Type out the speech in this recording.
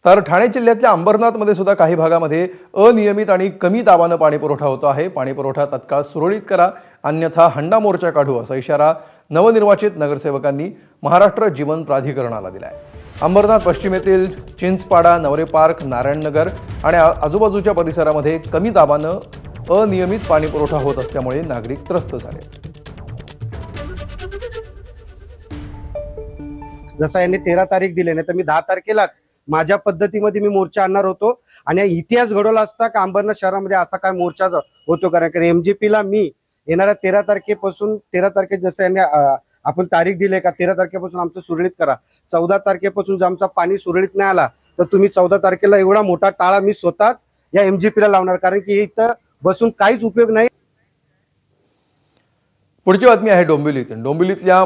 तर ठाणे जिल्ह्यातल्या अंबरनाथमध्ये सुद्धा काही भागामध्ये अनियमित आणि कमी दाबानं पाणीपुरवठा होतो आहे. पाणीपुरवठा तत्काळ सुरळीत करा, अन्यथा हंडा मोर्चा काढू असा इशारा नवनिर्वाचित नगरसेवकांनी महाराष्ट्र जीवन प्राधिकरणाला दिलाय. अंबरनाथ पश्चिमेतील चिंचपाडा, नवरे पार्क, नारायणनगर आणि आजूबाजूच्या परिसरामध्ये कमी दाबानं अनियमित पाणीपुरवठा होत असल्यामुळे नागरिक त्रस्त झाले. जसं यांनी 13 तारीख दिली नाही तर मी 10 तारखेलाच माझ्या पद्धतीमध्ये मी मोर्चा आणणार होतो आणि इतिहास घडवला असता का अंबरनाथ शहरामध्ये असा काय मोर्चा होतो. कारण एमजीपीला मी येणाऱ्या 13 तारखेपासून 13 तारखे जसं यांनी आपण तारीख दिली का 13 तारखेपासून आमचं सुरळीत करा. 14 तारखेपासून जर आमचा पाणी सुरळीत नाही आला तर तुम्ही 14 तारखेला एवढा मोठा टाळा मी स्वतःच या एमजीपीला लावणार, कारण की इथं बसून काहीच उपयोग नाही. पुढची बातमी आहे डोंबिवलीतून. डोंबिवलीतल्या